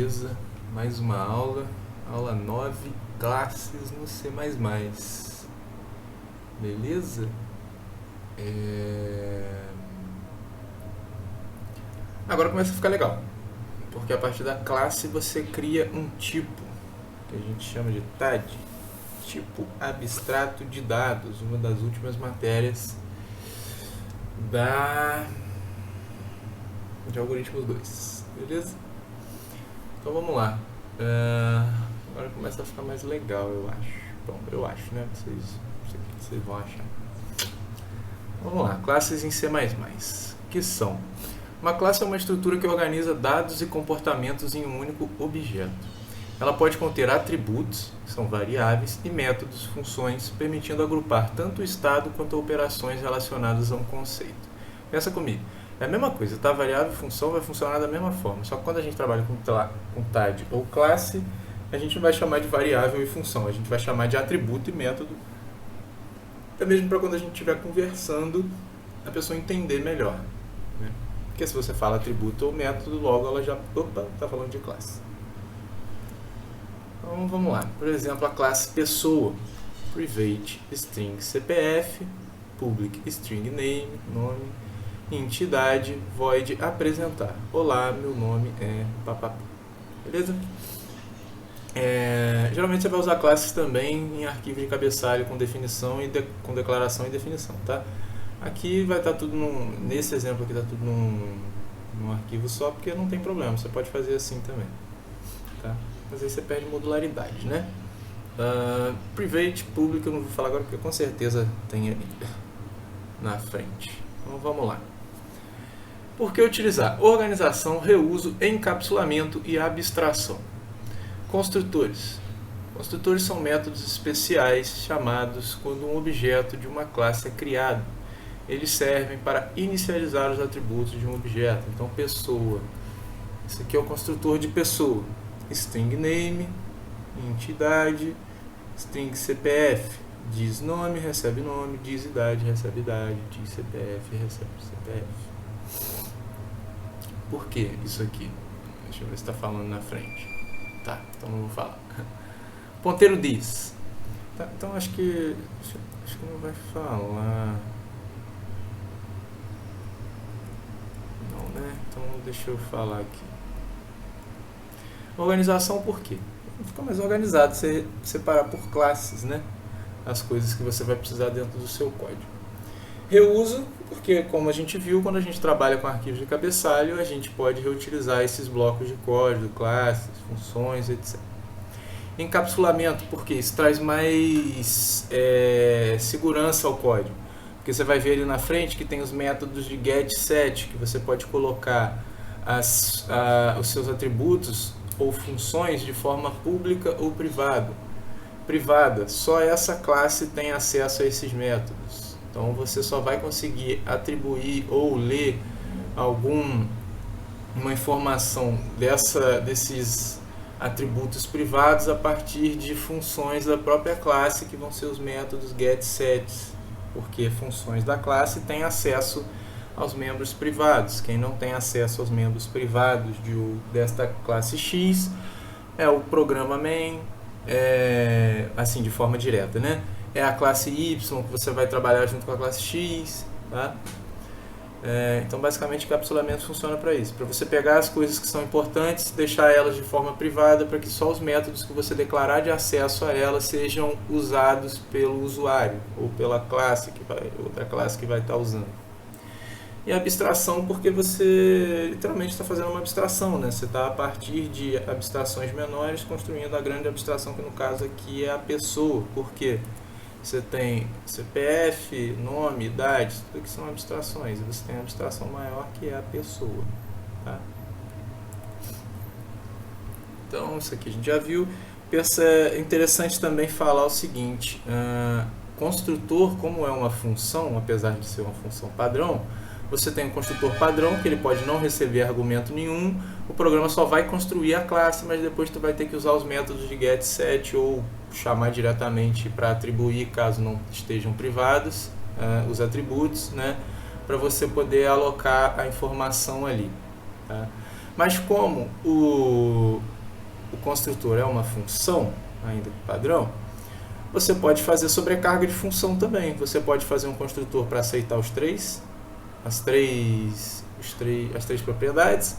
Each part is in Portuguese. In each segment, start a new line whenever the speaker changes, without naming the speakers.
Beleza, mais uma aula, aula 9, classes no C++. Beleza? Agora começa a ficar legal, porque a partir da classe você cria um tipo, que a gente chama de TAD, tipo abstrato de dados, uma das últimas matérias de algoritmos 2, beleza? Então vamos lá. Agora começa a ficar mais legal, eu acho. Bom, eu acho, né? Não sei o que vocês vão achar. Vamos lá, classes em C++. Que são? Uma classe é uma estrutura que organiza dados e comportamentos em um único objeto. Ela pode conter atributos, que são variáveis, e métodos, funções, permitindo agrupar tanto o estado quanto operações relacionadas a um conceito. Pensa comigo. É a mesma coisa, tá? Variável e função vai funcionar da mesma forma, só que quando a gente trabalha com TAD ou classe, a gente não vai chamar de variável e função, a gente vai chamar de atributo e método, até mesmo para quando a gente estiver conversando, a pessoa entender melhor, né? Porque se você fala atributo ou método, logo ela já, está falando de classe. Então vamos lá, por exemplo, a classe pessoa, private string CPF, public string name, nome, entidade, void, apresentar. Olá, meu nome é papapá. Beleza? Geralmente você vai usar classes também em arquivo de cabeçalho com definição e com declaração e definição, tá? Aqui vai estar tudo nesse exemplo aqui está tudo num arquivo só, porque não tem problema, você pode fazer assim também, tá? Mas aí você perde modularidade, né? Private, público, eu não vou falar agora porque com certeza tem ali na frente. Então vamos lá. Por que utilizar organização, reuso, encapsulamento e abstração? Construtores. Construtores são métodos especiais chamados quando um objeto de uma classe é criado. Eles servem para inicializar os atributos de um objeto. Então, pessoa. Esse aqui é o construtor de pessoa. String name, entidade, string CPF. Diz nome, recebe nome, diz idade, recebe idade, diz CPF, recebe CPF. Por que isso aqui? Deixa eu ver se está falando na frente. Tá, então não vou falar. Ponteiro diz. Tá, então acho que não vai falar. Não, né? Então deixa eu falar aqui. Organização por quê? Fica mais organizado, você separar por classes, né? As coisas que você vai precisar dentro do seu código. Reuso, porque como a gente viu, quando a gente trabalha com arquivos de cabeçalho, a gente pode reutilizar esses blocos de código, classes, funções, etc. Encapsulamento, porque isso traz mais segurança ao código. Porque você vai ver ali na frente que tem os métodos de get, set, que você pode colocar os seus atributos ou funções de forma pública ou privada. Só essa classe tem acesso a esses métodos. Então você só vai conseguir atribuir ou ler uma informação desses atributos privados a partir de funções da própria classe, que vão ser os métodos get, set, porque funções da classe têm acesso aos membros privados. Quem não tem acesso aos membros privados desta classe X é o programa main, assim de forma direta, né? É a classe Y que você vai trabalhar junto com a classe X, tá? Então basicamente encapsulamento funciona para isso, para você pegar as coisas que são importantes, deixar elas de forma privada para que só os métodos que você declarar de acesso a elas sejam usados pelo usuário ou pela classe outra classe que vai estar usando. E abstração, porque você literalmente está fazendo uma abstração, né? Você está a partir de abstrações menores construindo a grande abstração, que no caso aqui é a pessoa. Por quê? Você tem CPF, nome, idade, tudo que são abstrações. E você tem a abstração maior, que é a pessoa, tá? Então, isso aqui a gente já viu. É interessante também falar o seguinte. Construtor, como é uma função, apesar de ser uma função padrão, você tem um construtor padrão, que ele pode não receber argumento nenhum, o programa só vai construir a classe, mas depois tu vai ter que usar os métodos de get, set ou chamar diretamente para atribuir, caso não estejam privados, os atributos, né, para você poder alocar a informação ali, tá? Mas como o construtor é uma função, ainda que padrão, você pode fazer sobrecarga de função também. Você pode fazer um construtor para aceitar as três propriedades.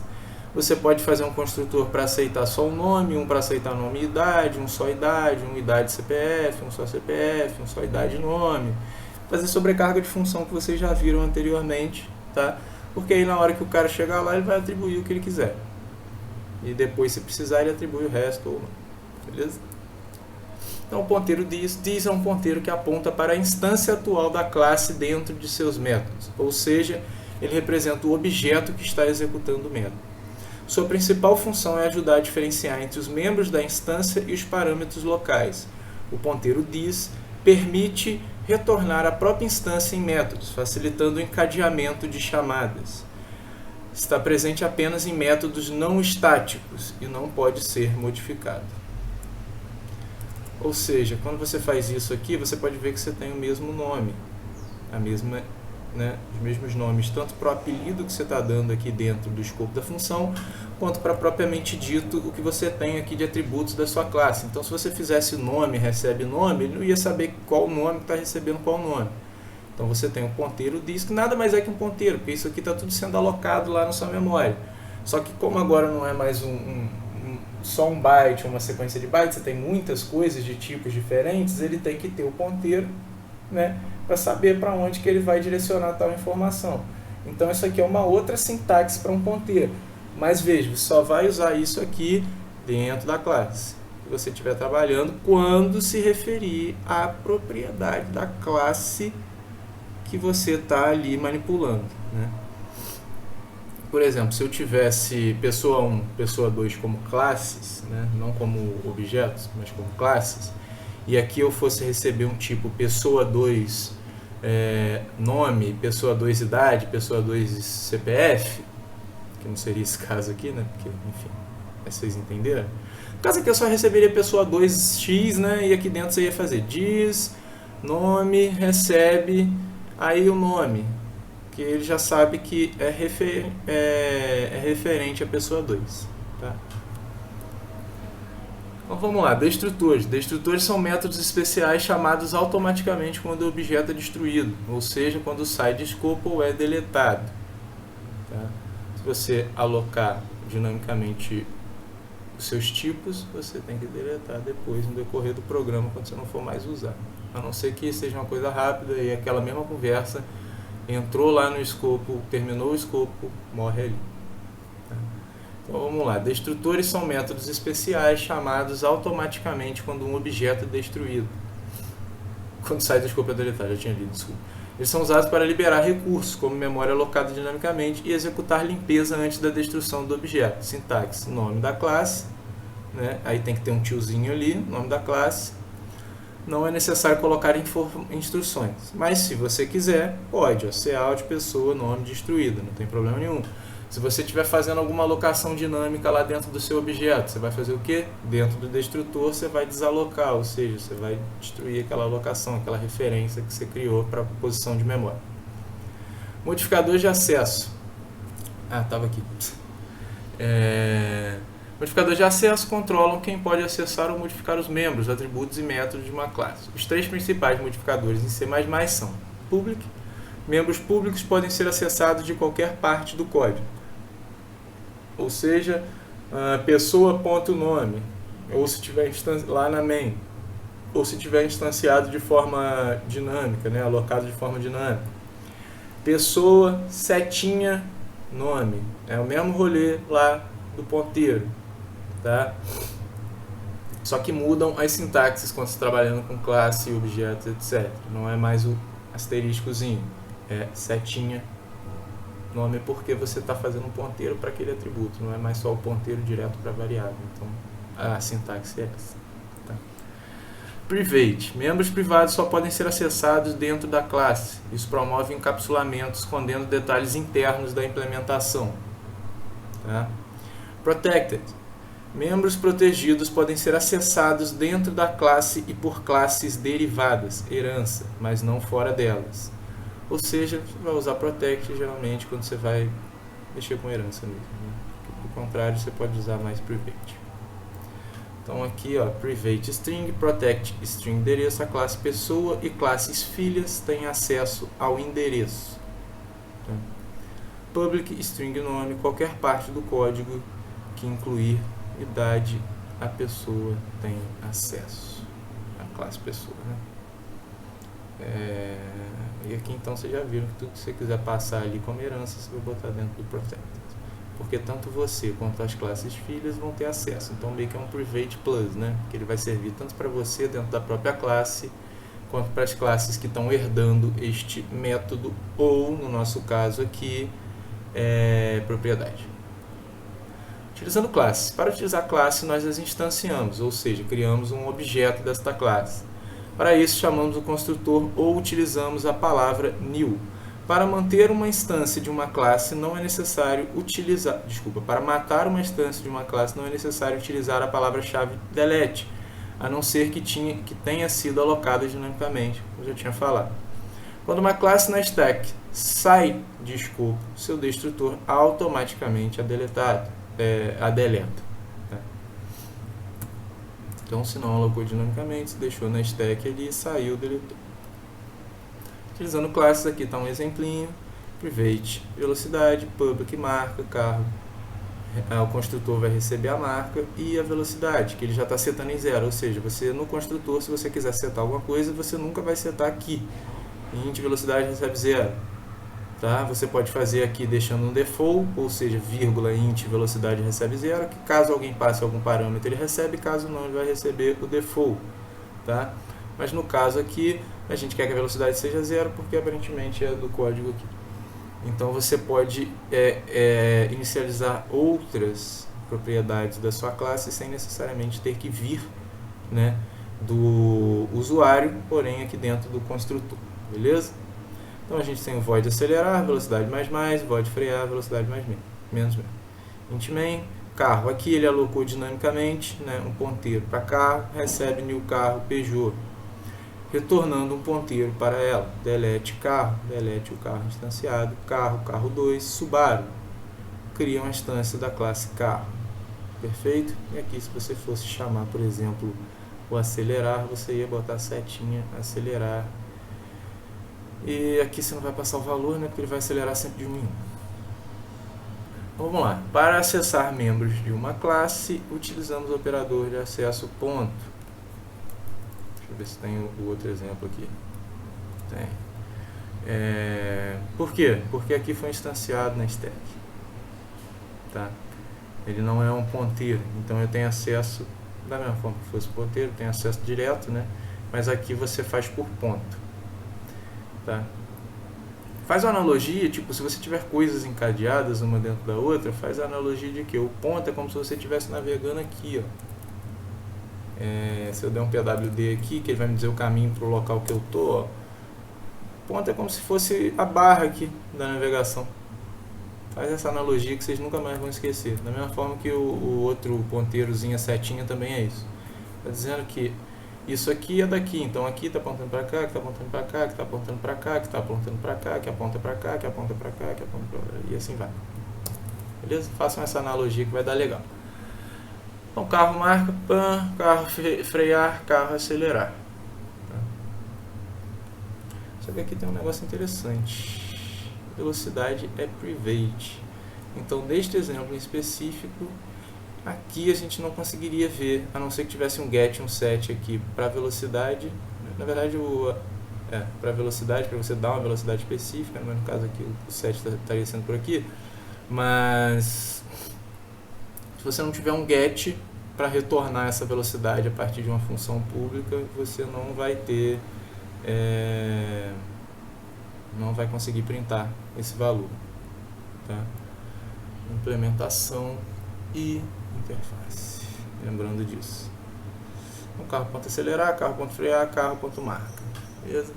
Você pode fazer um construtor para aceitar só o nome, um para aceitar nome e idade, um só idade, um idade CPF, um só CPF, um só idade e nome. Fazer sobrecarga de função que vocês já viram anteriormente, tá? Porque aí na hora que o cara chegar lá, ele vai atribuir o que ele quiser. E depois, se precisar, ele atribui o resto ou não. Beleza? Então, o ponteiro diz é um ponteiro que aponta para a instância atual da classe dentro de seus métodos. Ou seja, ele representa o objeto que está executando o método. Sua principal função é ajudar a diferenciar entre os membros da instância e os parâmetros locais. O ponteiro diz permite retornar à própria instância em métodos, facilitando o encadeamento de chamadas. Está presente apenas em métodos não estáticos e não pode ser modificado. Ou seja, quando você faz isso aqui, você pode ver que você tem o mesmo nome, os mesmos nomes, tanto para o apelido que você está dando aqui dentro do escopo da função, quanto para propriamente dito o que você tem aqui de atributos da sua classe. Então, se você fizesse nome, recebe nome, ele não ia saber qual nome está recebendo qual nome. Então, você tem um ponteiro diz que nada mais é que um ponteiro, porque isso aqui está tudo sendo alocado lá na sua memória. Só que como agora não é mais só um byte, uma sequência de bytes, você tem muitas coisas de tipos diferentes, ele tem que ter o ponteiro, né, para saber para onde que ele vai direcionar tal informação. Então isso aqui é uma outra sintaxe para um ponteiro. Mas veja, você só vai usar isso aqui dentro da classe que você estiver trabalhando quando se referir à propriedade da classe que você está ali manipulando, né? Por exemplo, se eu tivesse pessoa 1, pessoa 2 como classes, né, não como objetos, mas como classes, e aqui eu fosse receber um tipo pessoa 2 nome, pessoa 2 idade, pessoa 2 CPF, que não seria esse caso aqui, né, porque, enfim, vocês entenderam? No caso aqui eu só receberia pessoa 2x, né, e aqui dentro você ia fazer diz, nome, recebe, aí o nome, que ele já sabe que é referente à pessoa 2. Tá? Então vamos lá, destrutores. Destrutores são métodos especiais chamados automaticamente quando o objeto é destruído, ou seja, quando sai de escopo ou é deletado. Tá? Se você alocar dinamicamente os seus tipos, você tem que deletar depois no decorrer do programa quando você não for mais usar. A não ser que seja uma coisa rápida e aquela mesma conversa entrou lá no escopo, terminou o escopo, morre ali. Tá? Então vamos lá, destrutores são métodos especiais chamados automaticamente quando um objeto é destruído. Quando sai do escopo é deletado, já tinha lido, desculpa. Eles são usados para liberar recursos, como memória alocada dinamicamente, e executar limpeza antes da destruição do objeto. Sintaxe, nome da classe, né? Aí tem que ter um tiozinho ali, nome da classe. Não é necessário colocar instruções, mas se você quiser, pode, cout pessoa, nome destruída, não tem problema nenhum. Se você estiver fazendo alguma alocação dinâmica lá dentro do seu objeto, você vai fazer o quê? Dentro do destrutor você vai desalocar, ou seja, você vai destruir aquela alocação, aquela referência que você criou para a posição de memória. Modificador de acesso. Estava aqui. Modificadores de acesso controlam quem pode acessar ou modificar os membros, atributos e métodos de uma classe. Os três principais modificadores em C++ são public. Membros públicos podem ser acessados de qualquer parte do código. Ou seja, pessoa.nome, ou se tiver lá na main, ou se tiver instanciado de forma dinâmica, né, alocado de forma dinâmica. Pessoa, setinha, nome. É o mesmo rolê lá do ponteiro. Tá? Só que mudam as sintaxes quando você está trabalhando com classe, objetos, etc. Não é mais o asteriscozinho, é setinha, nome, porque você está fazendo um ponteiro para aquele atributo, não é mais só o ponteiro direto para a variável. Então a sintaxe é essa. Tá? Private. Membros privados só podem ser acessados dentro da classe. Isso promove encapsulamento, escondendo detalhes internos da implementação. Tá? Protected. Membros protegidos podem ser acessados dentro da classe e por classes derivadas, herança, mas não fora delas. Ou seja, você vai usar protect geralmente quando você vai mexer com herança mesmo. Né? Do contrário, você pode usar mais private. Então aqui, ó, private string, protect string endereço, a classe pessoa e classes filhas têm acesso ao endereço. Tá? Public string nome, qualquer parte do código que incluir idade, a pessoa tem acesso. A classe pessoa, né? E aqui então vocês já viram que tudo que você quiser passar ali como herança, você vai botar dentro do protected. Porque tanto você quanto as classes filhas vão ter acesso. Então meio que é um private plus, né? Que ele vai servir tanto para você dentro da própria classe, quanto para as classes que estão herdando este método, ou, no nosso caso aqui, propriedade. Utilizando classes. Para utilizar classe, nós as instanciamos, ou seja, criamos um objeto desta classe. Para isso, chamamos o construtor ou utilizamos a palavra new. Para manter uma instância de uma classe, não é necessário utilizar... para matar uma instância de uma classe, não é necessário utilizar a palavra-chave delete, a não ser que tenha sido alocada dinamicamente, como eu já tinha falado. Quando uma classe na stack sai de escopo, seu destrutor automaticamente a deleta. Tá? Então, se não alocou dinamicamente, se deixou na stack ali, saiu, deletou. Utilizando classes, aqui está um exemplinho. Private, velocidade, public, marca, carro. O construtor vai receber a marca e a velocidade, que ele já está setando em 0. Ou seja, você no construtor, se você quiser setar alguma coisa, você nunca vai setar aqui. Int velocidade recebe 0. Tá? Você pode fazer aqui deixando um default, ou seja, vírgula, int velocidade recebe 0, que caso alguém passe algum parâmetro ele recebe, caso não ele vai receber o default. Tá? Mas no caso aqui, a gente quer que a velocidade seja 0, porque aparentemente é do código aqui. Então você pode inicializar outras propriedades da sua classe sem necessariamente ter que vir, né, do usuário, porém aqui dentro do construtor. Beleza? Então a gente tem o void acelerar, velocidade mais, void frear, velocidade menos. Int main, carro. Aqui ele alocou dinamicamente, né, um ponteiro para carro, recebe new carro Peugeot, retornando um ponteiro para ela. Delete carro, delete o carro instanciado, carro 2, Subaru. Cria uma instância da classe carro. Perfeito? E aqui, se você fosse chamar, por exemplo, o acelerar, você ia botar setinha, acelerar. E aqui você não vai passar o valor, né, porque ele vai acelerar sempre de 1 em 1. Vamos lá. Para acessar membros de uma classe, utilizamos o operador de acesso ponto. Deixa eu ver se tem o outro exemplo aqui. Tem. Por quê? Porque aqui foi instanciado na stack. Tá? Ele não é um ponteiro, então eu tenho acesso, da mesma forma que fosse ponteiro, eu tenho acesso direto, né? Mas aqui você faz por ponto. Tá? Faz uma analogia, tipo, se você tiver coisas encadeadas uma dentro da outra, faz a analogia de que o ponto é como se você estivesse navegando aqui, ó. Se eu der um PWD aqui, que ele vai me dizer o caminho para o local que eu tô, ó. Ponto é como se fosse a barra aqui da navegação. Faz essa analogia que vocês nunca mais vão esquecer. Da mesma forma que o outro ponteirozinho, a setinha, também é isso. Está dizendo que isso aqui é daqui, então aqui está apontando para cá, que está apontando para cá, que está apontando para cá, que está apontando para cá, que aponta para cá, que aponta para cá, que aponta para cá, e assim vai. Beleza? Façam essa analogia que vai dar legal. Então, carro marca, pan, carro frear, carro acelerar. Tá? Só que aqui tem um negócio interessante. Velocidade é private. Então, neste exemplo em específico, aqui a gente não conseguiria ver, a não ser que tivesse um get, um set aqui para velocidade. Na verdade, para velocidade, para você dar uma velocidade específica, mas no caso aqui o set estaria sendo por aqui. Mas se você não tiver um get para retornar essa velocidade a partir de uma função pública, você não vai ter, não vai conseguir printar esse valor. Tá? Implementação e interface. Lembrando disso. Então, carro.acelerar, carro.frear, carro.marca. Beleza?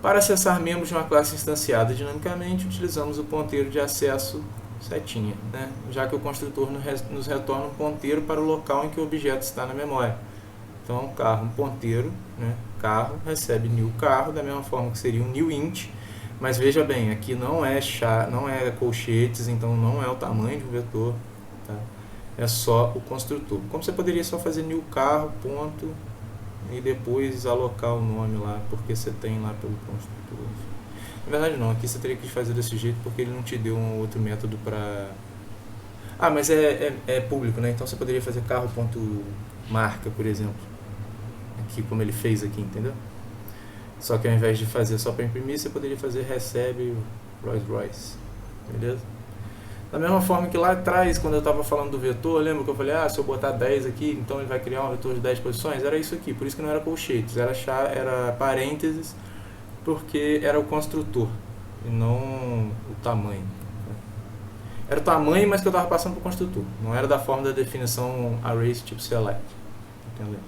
Para acessar membros de uma classe instanciada dinamicamente, utilizamos o ponteiro de acesso setinha, né? Já que o construtor nos retorna um ponteiro para o local em que o objeto está na memória. Então, carro, um ponteiro, né? Carro recebe new carro, da mesma forma que seria um new int, mas veja bem, aqui não é colchetes, então não é o tamanho de um vetor, tá? é só o construtor. Como você poderia só fazer new carro, ponto, e depois alocar o nome lá, porque você tem lá pelo construtor. Na verdade não, aqui você teria que fazer desse jeito porque ele não te deu um outro método para... Ah, mas é público, né? Então você poderia fazer carro.marca, por exemplo. Aqui, como ele fez aqui, entendeu? Só que ao invés de fazer só para imprimir, você poderia fazer recebe Rolls Royce. Beleza? Da mesma forma que lá atrás, quando eu estava falando do vetor, lembra que eu falei, se eu botar 10 aqui, então ele vai criar um vetor de 10 posições? Era isso aqui, por isso que não era colchetes, era parênteses, porque era o construtor, e não o tamanho. Era o tamanho, mas que eu estava passando para o construtor, não era da forma da definição arrays tipo select. Entendeu?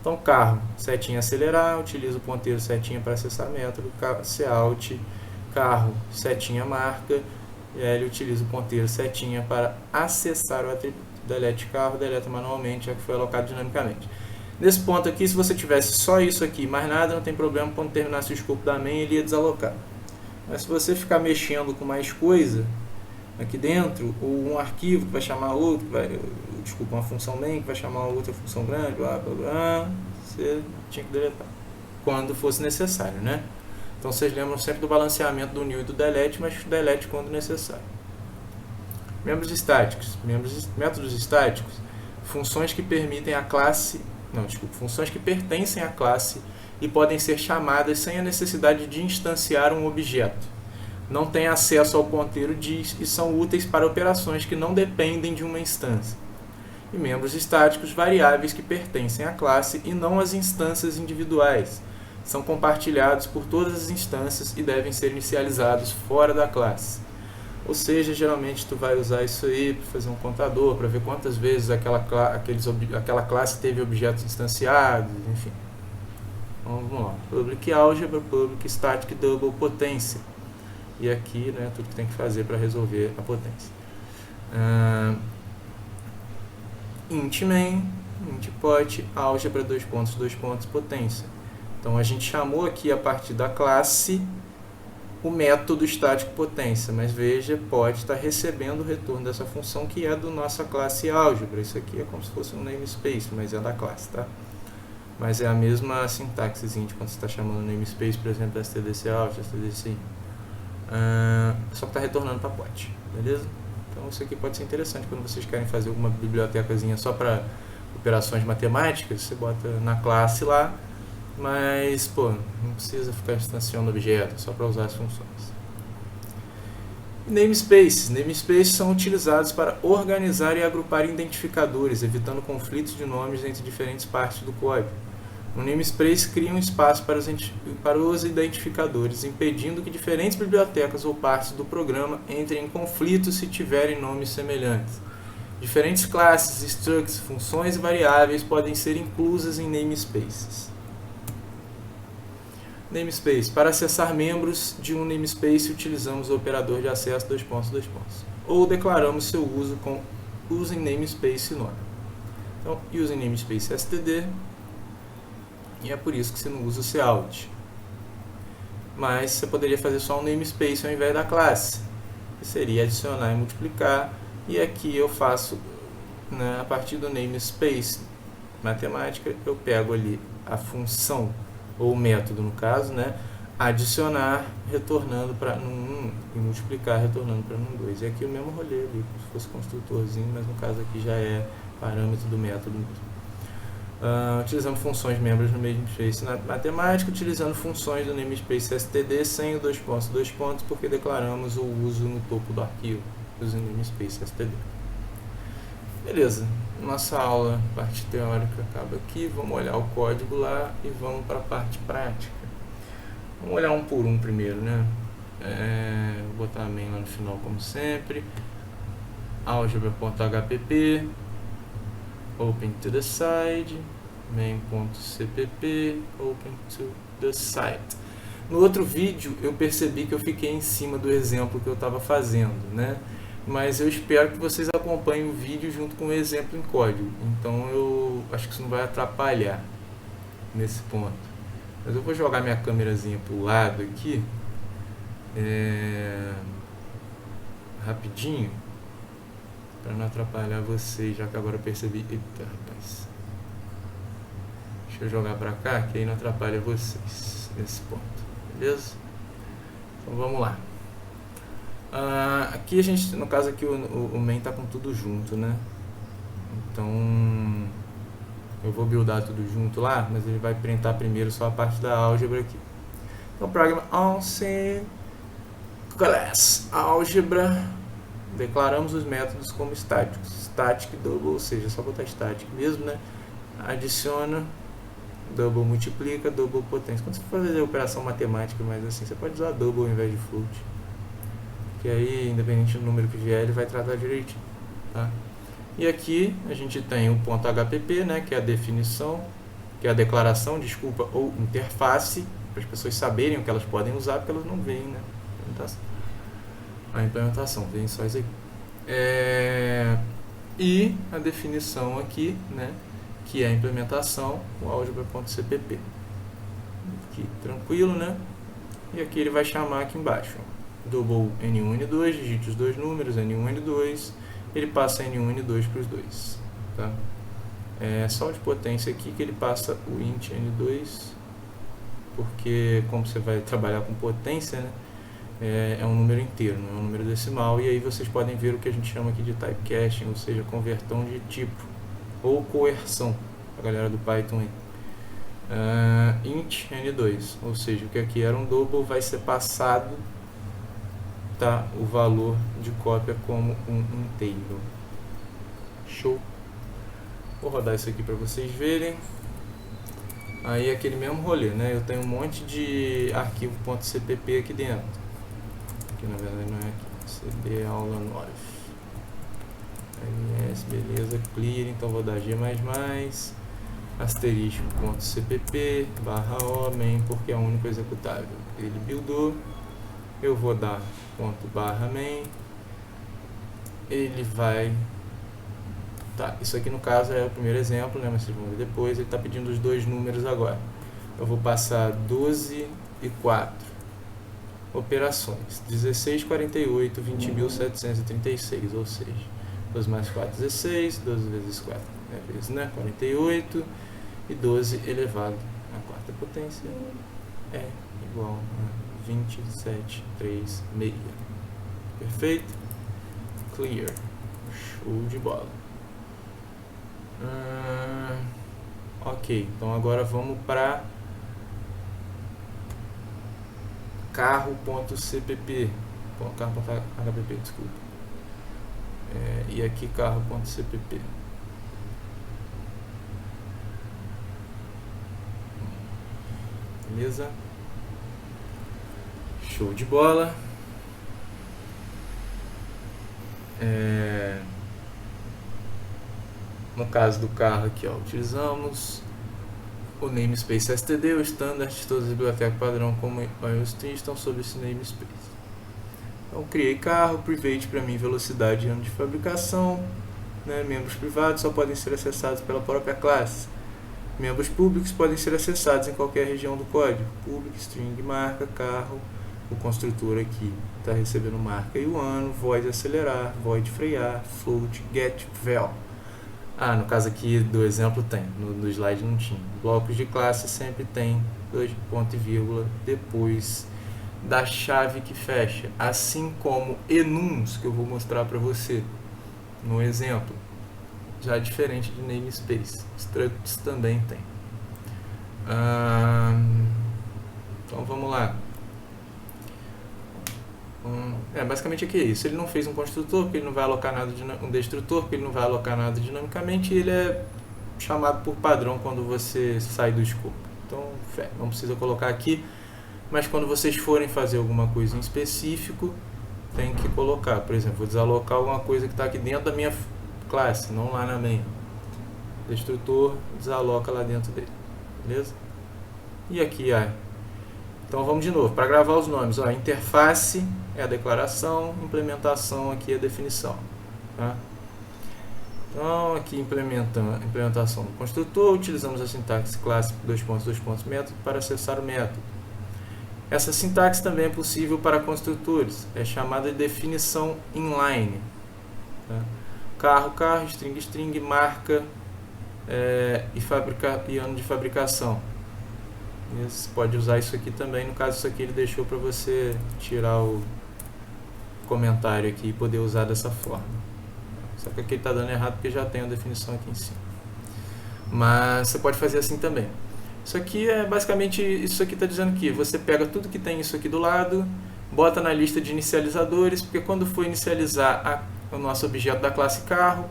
Então, carro, setinha acelerar, utiliza o ponteiro setinha para acessar método, cout, carro, setinha marca, e aí ele utiliza o ponteiro setinha para acessar o atributo. Delete carro, deleta manualmente, já que foi alocado dinamicamente. Nesse ponto aqui, se você tivesse só isso aqui, mais nada, não tem problema, quando terminasse o escopo da main, ele ia desalocar. Mas se você ficar mexendo com mais coisa aqui dentro, ou um arquivo que vai chamar outro, uma função main que vai chamar outra função grande, blá, blá, blá, você tinha que deletar, quando fosse necessário, né? Então vocês lembram sempre do balanceamento do new e do delete, mas delete quando necessário. Membros estáticos, métodos estáticos, funções que permitem a classe, funções que pertencem à classe e podem ser chamadas sem a necessidade de instanciar um objeto. Não têm acesso ao ponteiro diz e são úteis para operações que não dependem de uma instância. E membros estáticos, variáveis que pertencem à classe e não às instâncias individuais. São compartilhados por todas as instâncias e devem ser inicializados fora da classe. Ou seja, geralmente tu vai usar isso aí para fazer um contador, para ver quantas vezes aquela classe teve objetos instanciados, enfim. Então, vamos lá. Public Algebra, Public Static Double Potência. E aqui, né, tudo que tem que fazer para resolver a potência. Int main, int pot, álgebra, dois pontos, potência. Então a gente chamou aqui a partir da classe o método estático potência, mas veja, pot está recebendo o retorno dessa função que é da nossa classe álgebra. Isso aqui é como se fosse um namespace, mas é da classe, tá? Mas é a mesma sintaxe de quando você está chamando namespace, por exemplo, stdc álgebra, stdc. Só que está retornando para pot, beleza? Então isso aqui pode ser interessante quando vocês querem fazer alguma bibliotecazinha só para operações matemáticas, você bota na classe lá, mas não precisa ficar instanciando objetos, só para usar as funções. Namespaces são utilizados para organizar e agrupar identificadores, evitando conflitos de nomes entre diferentes partes do código. Um namespace cria um espaço para os identificadores, impedindo que diferentes bibliotecas ou partes do programa entrem em conflito se tiverem nomes semelhantes. Diferentes classes, structs, funções e variáveis podem ser inclusas em namespaces. Namespace. Para acessar membros de um namespace, utilizamos o operador de acesso ... ou declaramos seu uso com using namespace nome. Então, using namespace std, e é por isso que você não usa o cout. Mas você poderia fazer só um namespace ao invés da classe, que seria adicionar e multiplicar, e aqui eu faço, né, a partir do namespace matemática, eu pego ali a função, ou o método no caso, né, adicionar, retornando para num 1, e multiplicar, retornando para num 2. E aqui o mesmo rolê ali, como se fosse construtorzinho, mas no caso aqui já é parâmetro do método mesmo. Utilizamos funções membros no namespace na matemática, utilizando funções do namespace std sem o ... porque declaramos o uso no topo do arquivo, usando namespace std. Beleza, nossa aula, parte teórica, acaba aqui. Vamos olhar o código lá e vamos para a parte prática. Vamos olhar um por um primeiro, né? Vou botar a main lá no final, como sempre. Algebra.hpp, open to the side, main.cpp, open to the site. No outro vídeo eu percebi que eu fiquei em cima do exemplo que eu estava fazendo, né? Mas eu espero que vocês acompanhem o vídeo junto com o exemplo em código. Então eu acho que isso não vai atrapalhar nesse ponto. Mas eu vou jogar minha câmerazinha para o lado aqui, rapidinho, para não atrapalhar vocês, já que agora eu percebi. Eita, rapaz. Deixa eu jogar para cá, que aí não atrapalha vocês nesse ponto, beleza? Então vamos lá. Aqui a gente, no caso aqui o main tá com tudo junto, né? Então eu vou buildar tudo junto lá, mas ele vai printar primeiro só a parte da álgebra aqui. Então program on C class álgebra, declaramos os métodos como estáticos, static double, ou seja, só botar static mesmo, né? Adiciona, double multiplica, double potência. Quando você for fazer a operação matemática mais assim, você pode usar double ao invés de float, que aí, independente do número que vier, ele vai tratar direitinho, tá? E aqui a gente tem o ponto HPP, né, que é a definição, que é a declaração, desculpa, ou interface, para as pessoas saberem o que elas podem usar, porque elas não veem, né, a implementação, veem só isso aqui. E a definição aqui, né, que é a implementação, o algebra.cpp. Aqui, tranquilo, né? E aqui ele vai chamar aqui embaixo, double N1 e N2, digite os dois números, N1 e N2, ele passa N1 e N2 para os dois, tá? É só de potência aqui que ele passa o int N2, porque como você vai trabalhar com potência, né, é um número inteiro, não é um número decimal, e aí vocês podem ver o que a gente chama aqui de typecasting, ou seja, conversão de tipo, ou coerção, a galera do Python aí. Int N2, ou seja, o que aqui era um double vai ser passado, tá, o valor de cópia como um inteiro. Show. Vou rodar isso aqui para vocês verem. Aí aquele mesmo rolê, né? Eu tenho um monte de arquivo .cpp aqui dentro. Que na verdade não é aqui. CD aula 9. ls, beleza, clear. Então vou dar g++, asterisco.cpp /o main, porque é o único executável. Ele buildou. Eu vou dar ./main. Ele vai... Tá, isso aqui no caso é o primeiro exemplo, né, mas vocês vão ver depois. Ele está pedindo os dois números agora. Eu vou passar 12 e 4 operações. 16, 48, 20.736, ou seja, 12 mais 4, 16, 12 vezes 4 é vezes, né, 48, e 12 elevado à quarta potência é igual a 27,36. Perfeito? Clear. Show de bola. Ok, então agora vamos para carro.cpp, carro.hpp, desculpa. E aqui carro.cpp. Beleza? Show de bola. No caso do carro aqui, ó, utilizamos o namespace std, o standard, todas as bibliotecas padrão como iostream estão sob esse namespace. Então criei carro, private para mim, velocidade e ano de fabricação, né? Membros privados só podem ser acessados pela própria classe. Membros públicos podem ser acessados em qualquer região do código. Public, string, marca, carro, o construtor aqui está recebendo marca e o ano, void acelerar, void frear, float, get, vel. No caso aqui do exemplo tem, no slide não tinha. Blocos de classe sempre tem dois ponto e vírgula depois da chave que fecha, assim como enums que eu vou mostrar para você no exemplo. Já é diferente de namespace, structs também tem. Então vamos lá. Basicamente aqui é isso. Ele não fez um construtor, porque ele não vai alocar nada, um destrutor, porque ele não vai alocar nada dinamicamente, e ele é chamado por padrão quando você sai do escopo. Então, não precisa colocar aqui, mas quando vocês forem fazer alguma coisa em específico, tem que colocar. Por exemplo, vou desalocar alguma coisa que está aqui dentro da minha classe, não lá na main. Destrutor, desaloca lá dentro dele. Beleza? E aqui, então vamos de novo, para gravar os nomes, interface é a declaração, implementação aqui é a definição, tá? Então aqui implementação do construtor, utilizamos a sintaxe classe método para acessar o método. Essa sintaxe também é possível para construtores, é chamada de definição inline, tá? carro, string, marca e ano de fabricação. E você pode usar isso aqui também, no caso isso aqui ele deixou para você tirar o comentário aqui e poder usar dessa forma. Só que aqui está dando errado porque já tem a definição aqui em cima. Mas você pode fazer assim também. Isso aqui é basicamente, isso aqui está dizendo que você pega tudo que tem isso aqui do lado, bota na lista de inicializadores, porque quando for inicializar o nosso objeto da classe carro,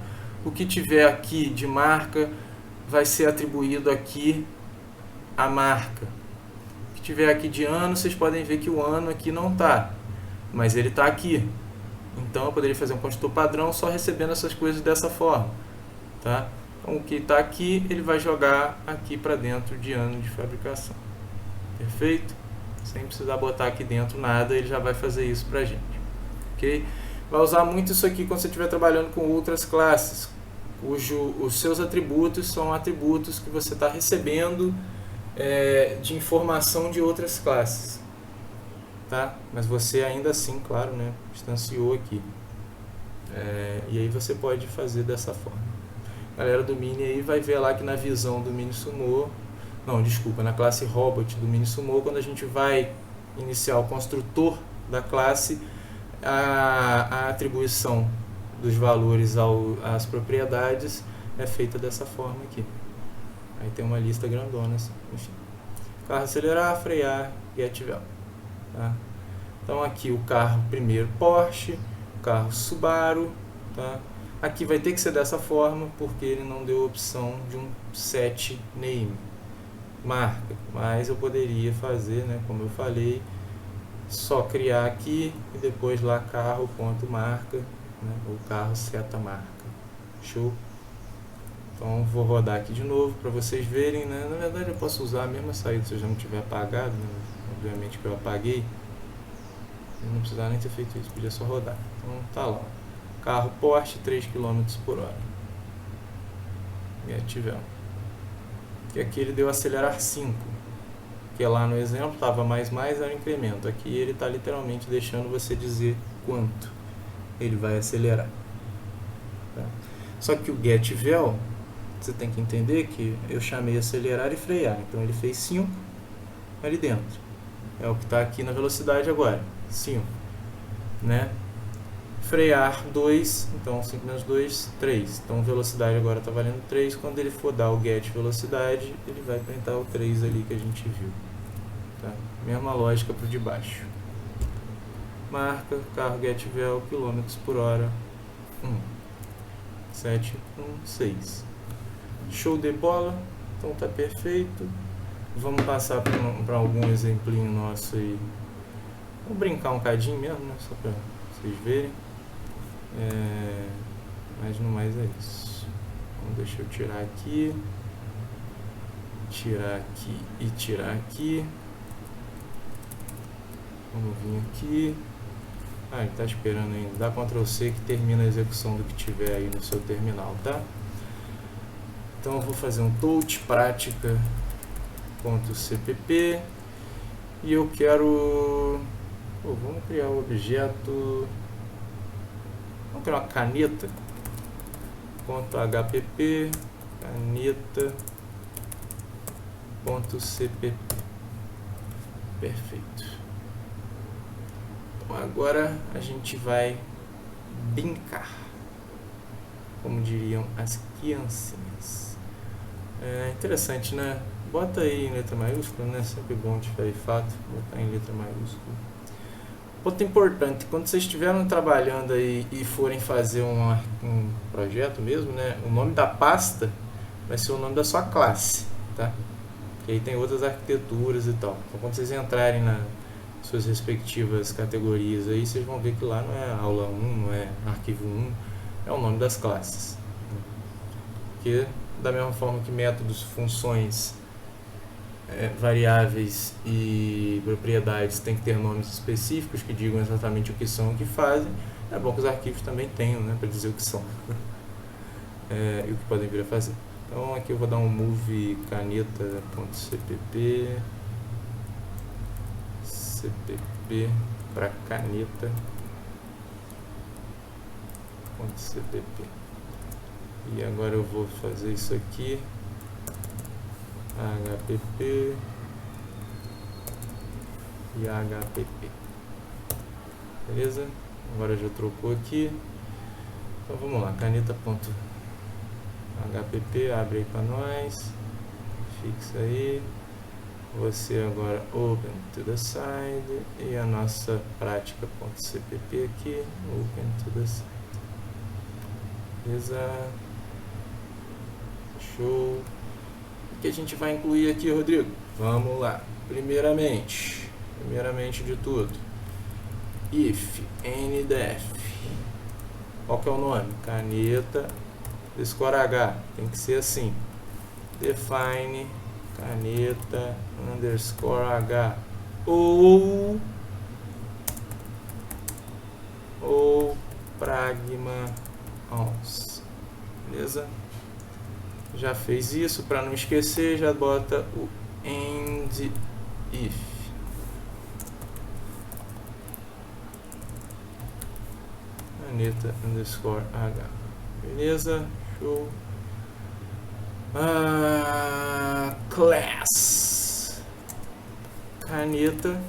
o que tiver aqui de marca vai ser atribuído aqui a marca. O que tiver aqui de ano, vocês podem ver que o ano aqui não está, mas ele está aqui. Então eu poderia fazer um construtor padrão só recebendo essas coisas dessa forma, tá? Então o que está aqui, ele vai jogar aqui para dentro de ano de fabricação. Perfeito? Sem precisar botar aqui dentro nada, ele já vai fazer isso para a gente. Ok? Vai usar muito isso aqui quando você estiver trabalhando com outras classes, os seus atributos são atributos que você está recebendo de informação de outras classes. Tá? Mas você ainda assim, claro, né, instanciou aqui. E aí você pode fazer dessa forma. A galera do Mini aí vai ver lá que na visão do Mini Sumo, não, desculpa, na classe Robot do Mini Sumo, quando a gente vai iniciar o construtor da classe, a atribuição dos valores às propriedades é feita dessa forma aqui. Aí tem uma lista grandona assim, enfim. Carro acelerar, frear, get vel. Tá? Então aqui o carro primeiro Porsche, o carro Subaru, tá? Aqui vai ter que ser dessa forma porque ele não deu a opção de um set name, marca, mas eu poderia fazer, né, como eu falei, só criar aqui e depois lá carro.marca, né, ou carro seta marca. Show? Então vou rodar aqui de novo para vocês verem, né? Na verdade eu posso usar a mesma saída se eu já não tiver apagado, né? Obviamente que eu apaguei, eu não precisava nem ter feito isso, podia só rodar. Então tá lá, carro Porsche 3 km por hora, get vel. E aqui ele deu acelerar 5, que lá no exemplo estava mais era um incremento, aqui ele está literalmente deixando você dizer quanto ele vai acelerar, tá? Só que o get vel, você tem que entender que eu chamei acelerar e frear, então ele fez 5 ali dentro, é o que está aqui na velocidade agora, 5, né? Frear 2, então 5 menos 2, 3, então velocidade agora está valendo 3, quando ele for dar o get velocidade, ele vai printar o 3 ali que a gente viu, tá? Mesma lógica para o de baixo. Marca, carro get vel, km por hora, 716. Show de bola, então tá perfeito. Vamos passar para algum exemplinho nosso aí. Vou brincar um cadinho mesmo, né? Só para vocês verem. Mas no mais é isso. Então deixa eu tirar aqui e tirar aqui. Vamos vir aqui. Ele está esperando ainda. Dá Ctrl C que termina a execução do que tiver aí no seu terminal, tá? Então eu vou fazer um touch prática.cpp e eu quero... vamos criar um objeto... Vamos criar uma caneta. .hpp caneta.cpp. Perfeito. Então agora a gente vai brincar, como diriam as criancinhas. Interessante, né? Bota aí em letra maiúscula, né? Sempre bom de fato botar em letra maiúscula. Ponto importante, quando vocês estiverem trabalhando aí e forem fazer um projeto mesmo, né? O nome da pasta vai ser o nome da sua classe, tá? Que aí tem outras arquiteturas e tal. Então quando vocês entrarem nas suas respectivas categorias aí, vocês vão ver que lá não é aula 1, não é arquivo 1, é o nome das classes. Porque da mesma forma que métodos, funções, variáveis e propriedades têm que ter nomes específicos que digam exatamente o que são e o que fazem, é bom que os arquivos também tenham, né, para dizer o que são e o que podem vir a fazer. Então aqui eu vou dar um move caneta.cpp para caneta.cpp. E agora eu vou fazer isso aqui, HPP e HPP, beleza? Agora já trocou aqui, então vamos lá, caneta.hpp, abre aí para nós, fixa aí, você agora open to the side, e a nossa prática.cpp aqui, open to the side, beleza? Show. O que a gente vai incluir aqui, Rodrigo? Vamos lá. Primeiramente de tudo, if ndef, qual que é o nome? Caneta underscore h, tem que ser assim, define caneta underscore h ou pragma ons, beleza? Já fez isso, para não esquecer, já bota o end if. Caneta underscore h. Beleza? Show. Class. Caneta.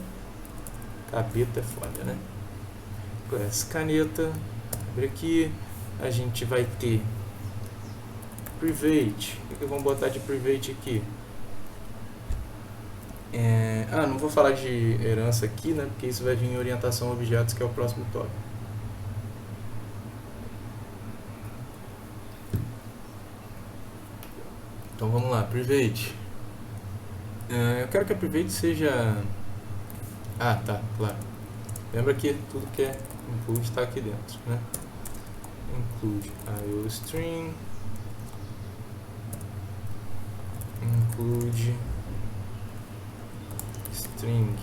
Capeta é foda, né? Class caneta. Abre aqui. A gente vai ter private. O que vamos botar de private aqui? Não vou falar de herança aqui, né? Porque isso vai vir em orientação a objetos, que é o próximo tópico. Então vamos lá, private. Eu quero que a private seja... tá, claro. Lembra que tudo que é include está aqui dentro, né? Include IOString, include string.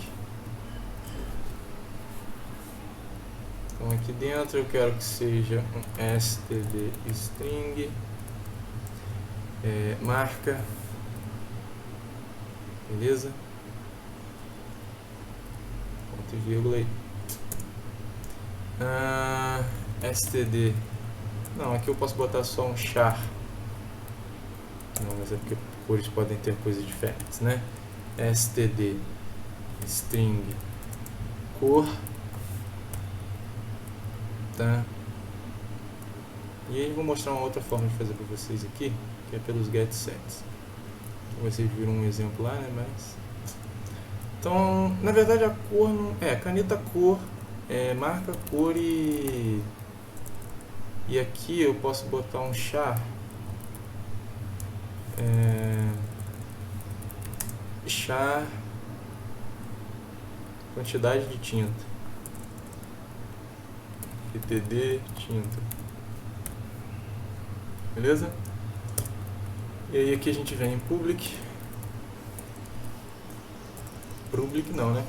Então aqui dentro eu quero que seja um std string, marca, beleza? Ponto e vírgula aí. Std, não, aqui eu posso botar só um char, não, mas é porque cores podem ter coisas diferentes, né? Std string cor, tá? E aí eu vou mostrar uma outra forma de fazer para vocês aqui, que é pelos getSets. Vocês viram um exemplo lá, né? Mas então, na verdade, a cor não caneta cor, marca cor e aqui eu posso botar um char, char quantidade de tinta, etd tinta, beleza? E aí aqui a gente vem em public não, né?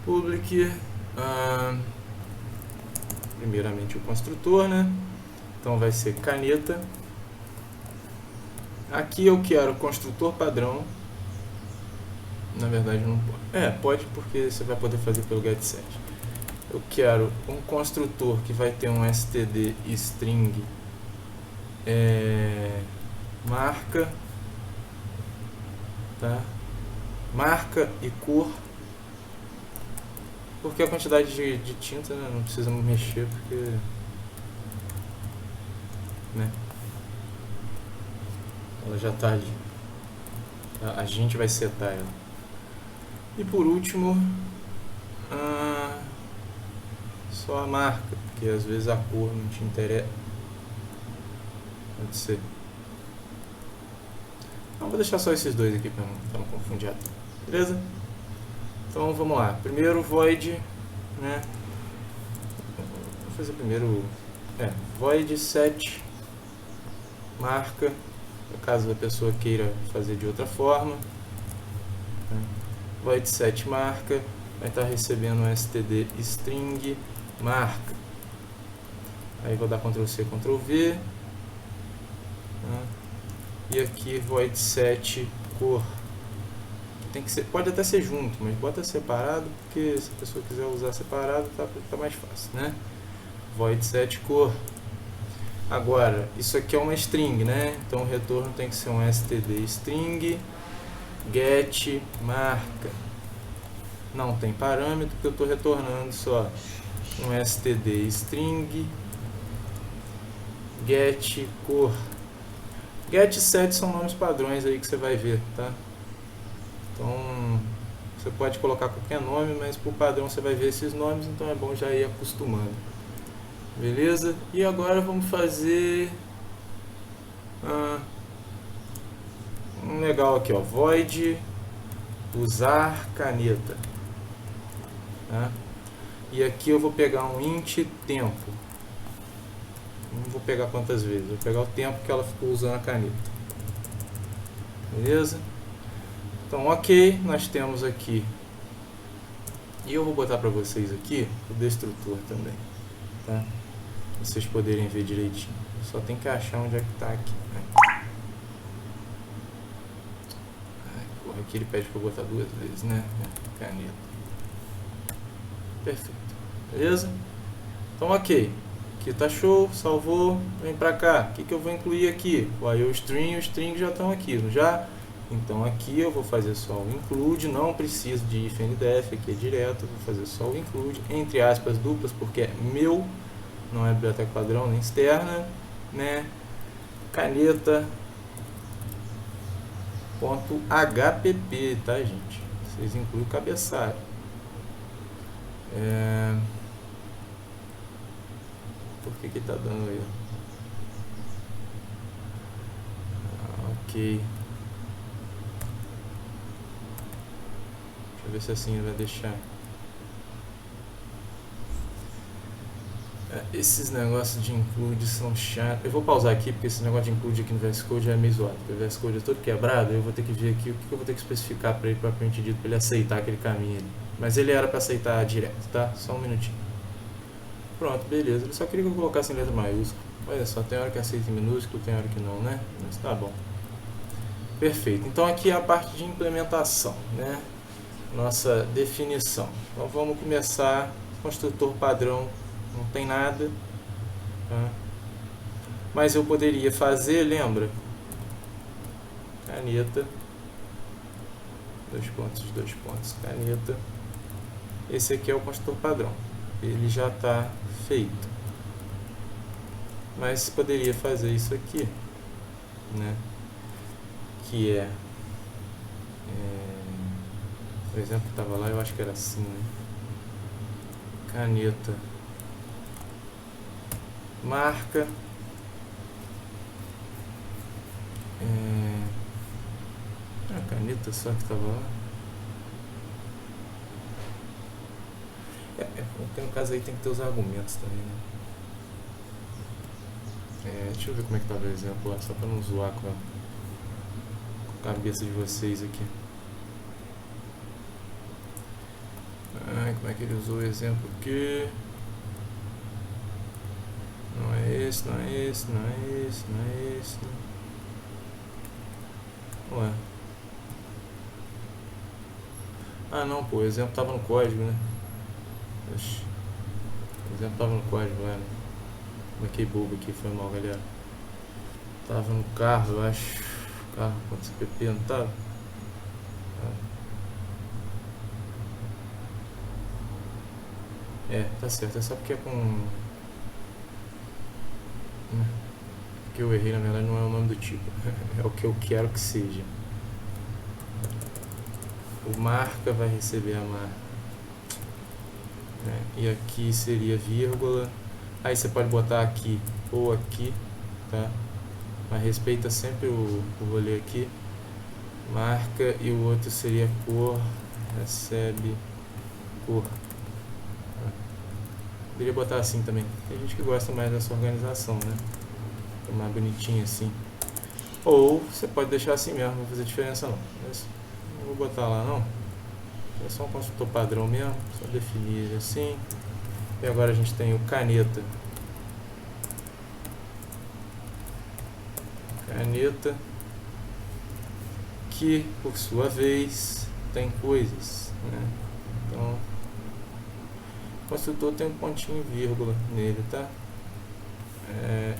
Public, primeiramente o construtor, né? Então vai ser caneta. Aqui eu quero construtor padrão. Na verdade não pode. Pode, porque você vai poder fazer pelo getSet. Eu quero um construtor que vai ter um std string, marca, tá? Marca e cor, porque a quantidade de tinta, né, não precisamos mexer, porque, né, ela já está ali, a gente vai setar ela. E por último, só a marca, porque às vezes a cor não te interessa. Pode ser. Então vou deixar só esses dois aqui para não confundir a tudo. Beleza? Então vamos lá. Primeiro void, né? Vou fazer primeiro void set marca, caso a pessoa queira fazer de outra forma. Né? Void set marca vai estar recebendo um std string marca. Aí vou dar Ctrl C, Ctrl V. Né? E aqui void set cor. Tem que ser, pode até ser junto, mas bota separado, porque se a pessoa quiser usar separado, tá mais fácil, né? void set cor. Agora, isso aqui é uma string, né? Então o retorno tem que ser um std string get marca. Não tem parâmetro, porque eu estou retornando só um std string get cor. Get set são nomes padrões aí que você vai ver, tá? Então você pode colocar qualquer nome, mas por padrão você vai ver esses nomes, então é bom já ir acostumando. Beleza? E agora vamos fazer um legal aqui, ó, void usar caneta, tá? E aqui eu vou pegar um int tempo. Não vou pegar quantas vezes, vou pegar o tempo que ela ficou usando a caneta. Beleza? Então, ok, nós temos aqui, e eu vou botar para vocês aqui o destrutor também, tá? Pra vocês poderem ver direitinho. Só tem que achar onde é que tá aqui. Aqui ele pede para eu botar 2 vezes, né? Caneta. Perfeito. Beleza? Então, ok. Aqui tá show, salvou, vem pra cá. O que eu vou incluir aqui? O IOString e o string já estão aqui, não já? Então aqui eu vou fazer só o include, não preciso de if and def, aqui é direto, vou fazer só o include, entre aspas duplas, porque é meu, não é biblioteca padrão nem externa, né? Caneta .hpp, tá, gente? Vocês incluem o cabeçalho. Por que tá dando aí? Ok. Deixa eu ver se assim ele vai deixar. Esses negócios de include são chatos. Eu vou pausar aqui porque esse negócio de include aqui no VS Code já é meio zoado. Porque o VS Code é todo quebrado. Eu vou ter que ver aqui o que eu vou ter que especificar para ele propriamente dito, para ele aceitar aquele caminho ali. Mas ele era para aceitar direto, tá? Só um minutinho. Pronto, beleza. Ele só queria que eu colocasse em letra maiúscula. Olha só, tem hora que aceita em minúsculo, tem hora que não, né? Mas tá bom. Perfeito. Então aqui é a parte de implementação, né? Nossa definição. Então vamos começar. Construtor padrão, não tem nada, tá? Mas eu poderia fazer, lembra? Caneta, 2 pontos, caneta. Esse aqui é o construtor padrão, ele já está feito. Mas poderia fazer isso aqui, né? Que por exemplo, que estava lá, eu acho que era assim, né? Caneta marca a caneta só que estava lá. Porque no caso aí tem que ter os argumentos também, né? Deixa eu ver como é que estava o exemplo lá, só para não zoar com a cabeça de vocês aqui. Como é que ele usou o exemplo aqui? Não é esse, não é esse, não é esse, não é esse. Ué. Ah não, pô, o exemplo tava no código, né? Oxi. O exemplo tava no código, né? Marquei bobo aqui, foi mal, galera. Tava no carro, eu acho. Carro com CPP, não tava? Tá certo, é só porque é com... O que eu errei, na verdade, não é o nome do tipo. É o que eu quero que seja. O marca vai receber a marca. E aqui seria vírgula. Aí você pode botar aqui ou aqui, tá? Mas respeita sempre o rolê aqui. Marca e o outro seria cor. Recebe cor. Poderia botar assim também. Tem gente que gosta mais dessa organização, né? É mais bonitinho assim. Ou você pode deixar assim mesmo, não vai fazer diferença não. Mas não vou botar lá não. É só um construtor padrão mesmo, só definir ele assim. E agora a gente tem o caneta. Caneta que por sua vez tem coisas, né? Então construtor tem um pontinho e vírgula nele, tá?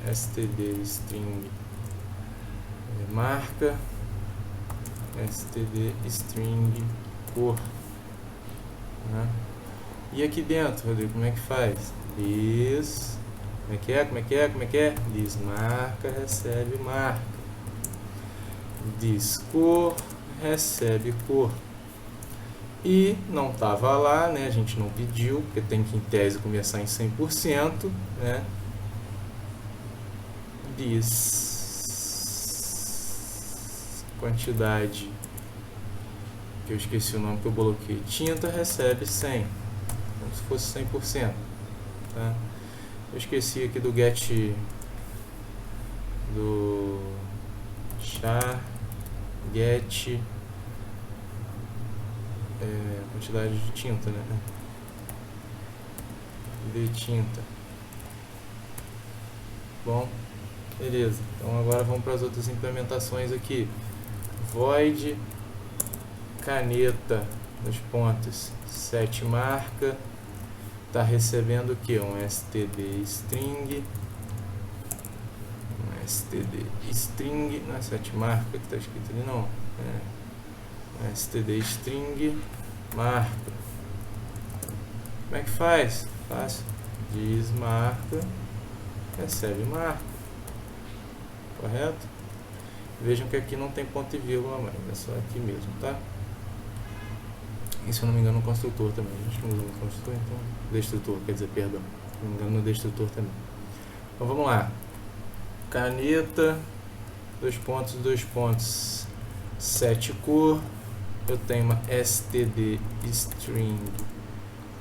std string marca, std string cor, né? E aqui dentro, Rodrigo, como é que faz? This, como é que é? This marca recebe marca, this cor recebe cor. E não estava lá, né? A gente não pediu, porque tem que em tese começar em 100%, né? This quantidade, que eu esqueci o nome que eu coloquei, tinta recebe 100, como se fosse 100%, tá? Eu esqueci aqui do get, do char get quantidade de tinta, né? De tinta. Bom, beleza. Então agora vamos para as outras implementações aqui. Void caneta nos pontos set marca, está recebendo o que? Um std string, não é set marca que está escrito ali, não, std string marca. Como é que faz? Fácil. Diz marca recebe marca, correto? Vejam que aqui não tem ponto e vírgula mais, é só aqui mesmo, tá? E se eu não me engano no construtor também, a gente não usa no construtor, então destrutor, quer dizer, perdão, se não me engano no destrutor também. Então vamos lá, caneta, dois pontos, set cor, eu tenho uma std string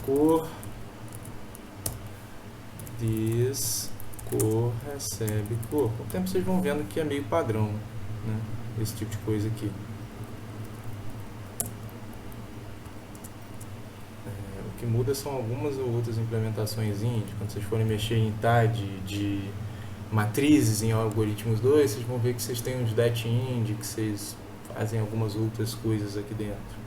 cor, this cor recebe cor. Com o tempo vocês vão vendo que é meio padrão, né? Esse tipo de coisa aqui. O que muda são algumas ou outras implementações, quando vocês forem mexer em de matrizes em algoritmos 2, vocês vão ver que vocês têm uns det-ind, que vocês fazem algumas outras coisas aqui dentro.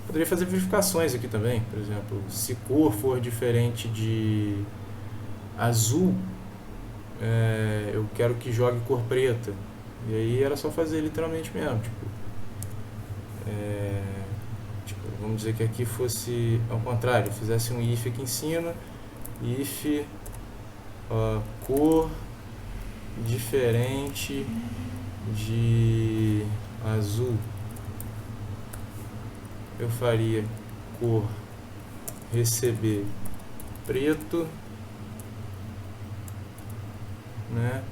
Poderia fazer verificações aqui também, por exemplo, se cor for diferente de azul, eu quero que jogue cor preta, e aí era só fazer literalmente mesmo, vamos dizer que aqui fosse ao contrário, eu fizesse um if aqui em cima, if cor diferente de azul, eu faria cor receber preto, né?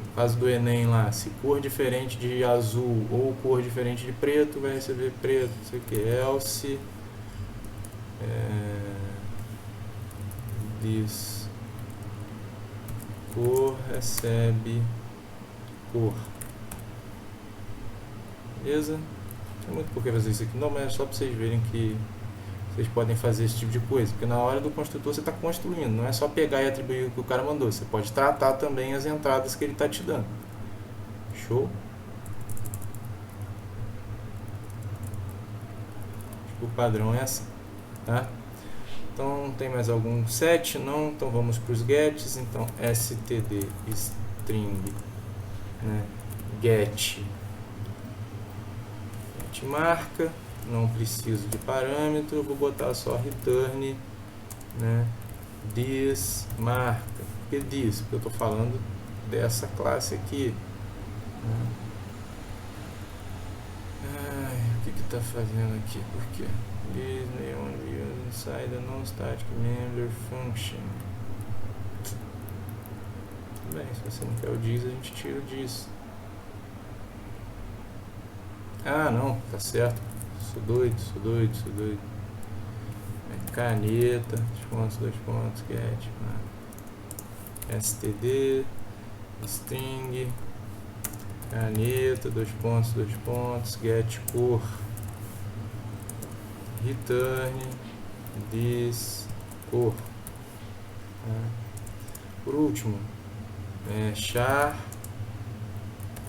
No caso do Enem lá, se cor diferente de azul ou cor diferente de preto, vai receber preto, não sei o que, else this cor recebe cor, beleza? Não tem muito por que fazer isso aqui não, mas é só para vocês verem que vocês podem fazer esse tipo de coisa, porque na hora do construtor você está construindo, não é só pegar e atribuir o que o cara mandou, você pode tratar também as entradas que ele está te dando. Show? O padrão é assim, tá? Então tem mais algum set? Não, então vamos para os gets. Então std string, né? Get marca, não preciso de parâmetro, eu vou botar só return, né? This marca. Por que this? Porque eu estou falando dessa classe aqui, né? O que está fazendo aqui? Por quê? This may only be used inside a non-static member function. Tudo bem, se você não quer o this, a gente tira o this. Ah, não, tá certo. Sou doido. Caneta, dois pontos, get, std, string, caneta, dois pontos, get cor, return, this cor. Por último, char,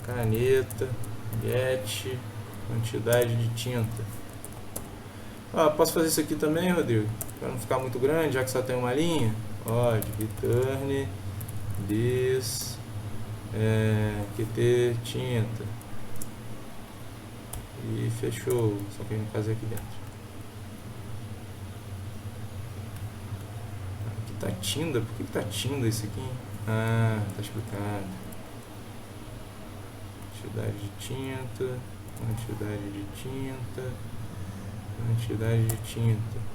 caneta, get, quantidade de tinta. Posso fazer isso aqui também, Rodrigo? Para não ficar muito grande, já que só tem uma linha. Pode, return this qt tinta. E fechou, só que eu vou fazer aqui dentro. Aqui tá tinta, por que tá tinta isso aqui? Ah, tá explicado. Quantidade de tinta, quantidade de tinta, quantidade de tinta.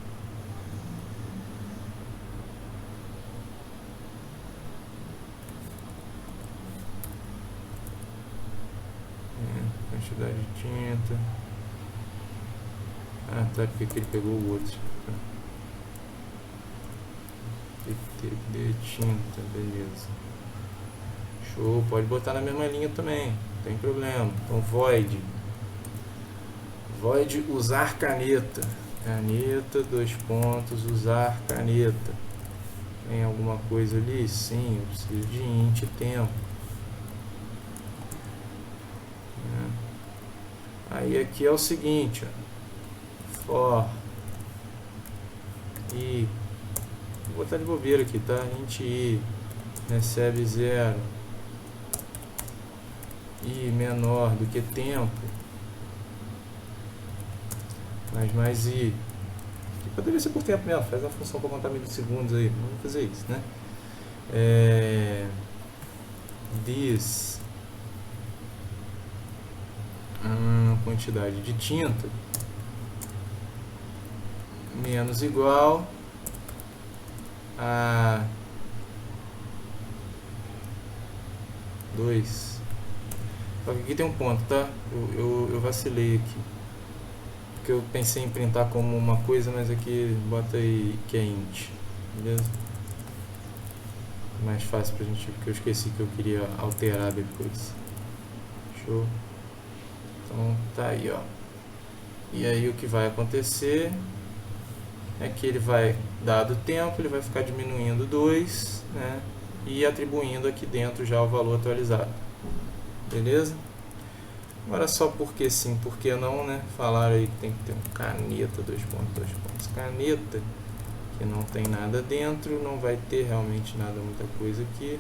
Quantidade de tinta. Ah, tá, porque aqui ele pegou o outro. De tinta, beleza. Show, pode botar na mesma linha também, não tem problema. Então void usar caneta. Caneta, 2 pontos, usar caneta. Tem alguma coisa ali? Sim, eu preciso de int tempo. Aí aqui é o seguinte, ó. For i, vou botar de bobeira aqui, tá? Int i recebe 0 i menor do que tempo, mais i, que poderia ser por tempo mesmo, faz uma função para contar milissegundos aí, vamos fazer isso, né? This quantidade de tinta menos igual a 2. Só que aqui tem um ponto, tá? Eu vacilei aqui, porque eu pensei em printar como uma coisa, mas aqui bota aí que é int, beleza? Mais fácil pra gente, porque eu esqueci que eu queria alterar depois. Show. Então tá aí, ó. E aí o que vai acontecer é que ele vai, dado o tempo, ele vai ficar diminuindo 2, né? E atribuindo aqui dentro já o valor atualizado. Beleza? Agora só porque sim, porque não, né? Falaram aí que tem que ter um caneta, 2 pontos. Caneta, que não tem nada dentro, não vai ter realmente nada, muita coisa aqui.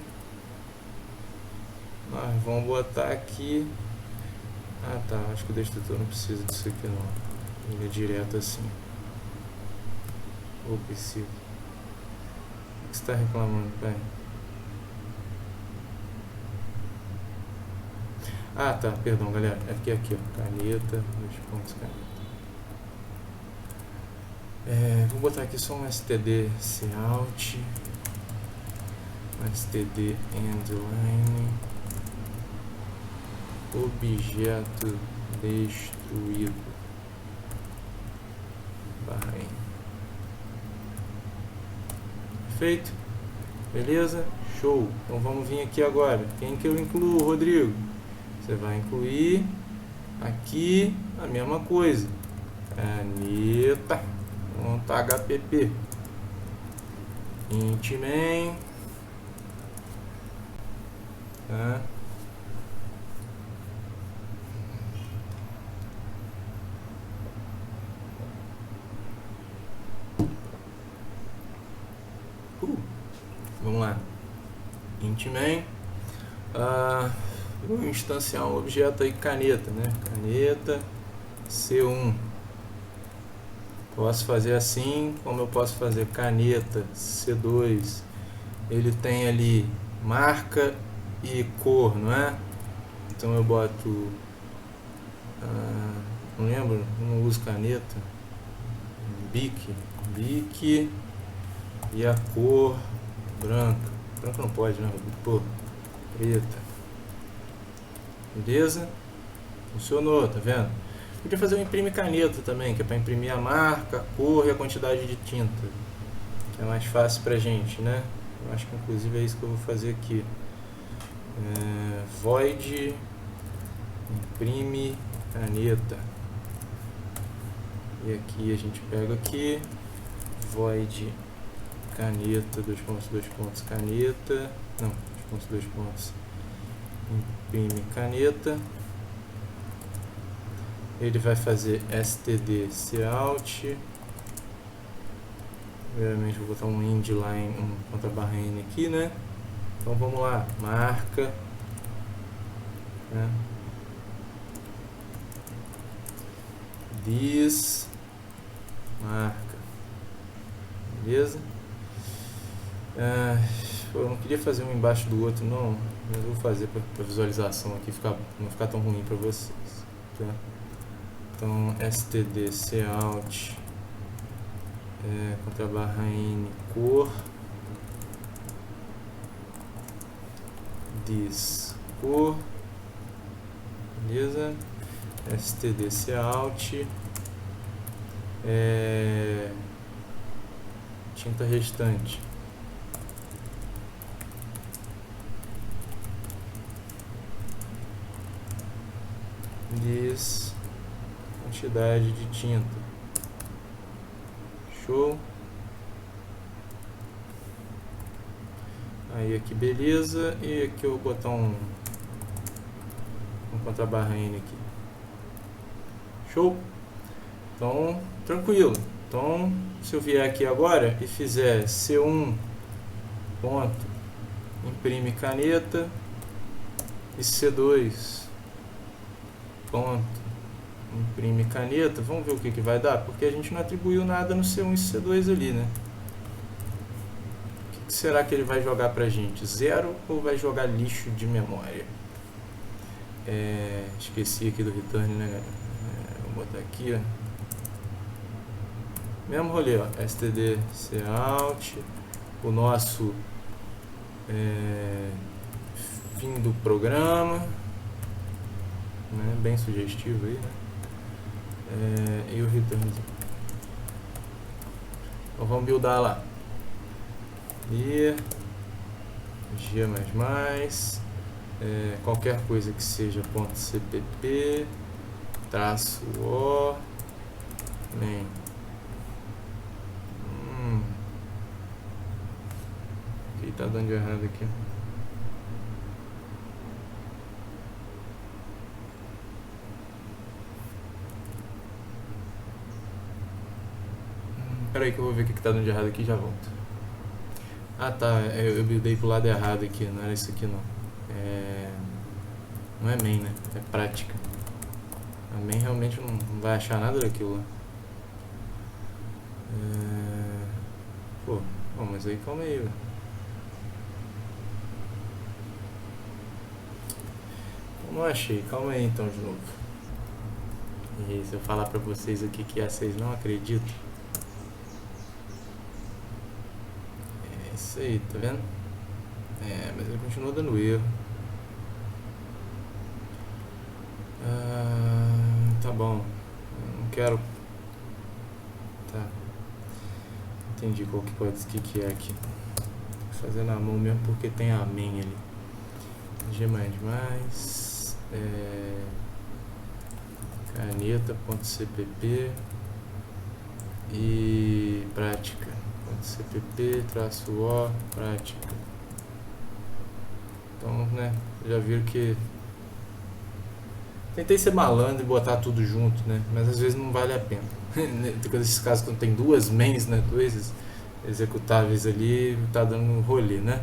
Nós vamos botar aqui. Ah tá, acho que o destrutor não precisa disso aqui não. Ele é direto assim. Ou precisa. O que você está reclamando, pai? Ah tá, perdão galera. É porque aqui ó, caneta, 2 pontos, caneta. Vou botar aqui só um std cout, um std endline, objeto destruído barra n. Perfeito? Beleza? Show! Então vamos vir aqui agora. Quem que eu incluo, Rodrigo? Você vai incluir aqui a mesma coisa. Caneta. .hpp int main, tá? Vamos lá, int main, vou instanciar um objeto aí caneta, né? Caneta C1. Posso fazer assim, como eu posso fazer caneta C2. Ele tem ali marca e cor, não é? Então eu boto, não lembro, não uso caneta, bic e a cor branca. Branca não pode, né? Pô, preta. Beleza? Funcionou, tá vendo? Podia fazer um imprime caneta também, que é para imprimir a marca, a cor e a quantidade de tinta, que é mais fácil pra gente, né? Eu acho que inclusive é isso que eu vou fazer aqui. Void imprime caneta. E aqui a gente pega aqui void caneta, 2 pontos, caneta, não, 2 pontos, imprime caneta. ele vai fazer std cout. Obviamente vou botar um endline, um contrabarra n aqui, né? Então vamos lá, marca, né? This, marca, beleza? Eu não queria fazer um embaixo do outro não, mas eu vou fazer para visualização aqui não ficar tão ruim para vocês, tá? Então std cout contrabarra n cor, this cor, beleza? std cout tinta restante, this quantidade de tinta. Show. Aí aqui beleza, e aqui eu vou botar um contrabarra n aqui. Show. Então tranquilo. Então se eu vier aqui agora e fizer C1 ponto imprime caneta e C2 ponto imprime caneta, vamos ver o que vai dar, porque a gente não atribuiu nada no C1 e C2 ali, né? O que será que ele vai jogar pra gente? 0 ou vai jogar lixo de memória? Esqueci aqui do return, né, galera? Vou botar aqui, ó. Mesmo rolê, ó. std cout, o nosso fim do programa, né? Bem sugestivo aí, né? E o return. Então vamos buildar lá. E G++, qualquer coisa que seja .cpp traço o main. O que tá dando de errado aqui? Peraí que eu vou ver o que tá dando de errado aqui e já volto. Ah tá, eu buildei pro lado errado aqui, não era isso aqui não. Não é main, né? É prática. A main realmente não vai achar nada daquilo lá. Pô, mas aí calma aí, velho. Não achei, calma aí então de novo. E se eu falar pra vocês aqui que vocês não acreditam. Isso aí, tá vendo? Mas ele continua dando erro. Tá bom. Eu não quero. Tá. Entendi qual que é aqui. Vou fazer na mão mesmo porque tem a main ali. G++. Caneta.cpp e prática. .cpp traço o prática. Então, né, já viram que tentei ser malandro e botar tudo junto, né, mas às vezes não vale a pena. Tem esses casos quando tem duas mains, né, dois executáveis ali, tá dando rolê, né.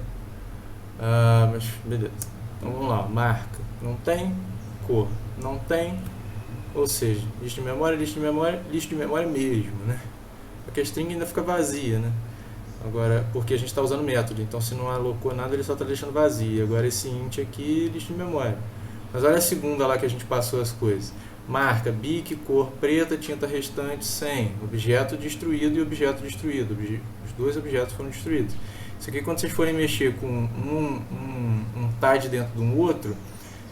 Mas beleza. Então vamos lá, marca não tem, cor não tem, ou seja, lista de memória mesmo, né. Porque a string ainda fica vazia, né? Agora, porque a gente está usando método, então se não alocou nada, ele só está deixando vazio. Agora esse int aqui, lista de memória. Mas olha a segunda lá que a gente passou as coisas. Marca, bic, cor preta, tinta restante 100. Objeto destruído e objeto destruído. Os dois objetos foram destruídos. Isso aqui, quando vocês forem mexer com um TAD dentro de um outro,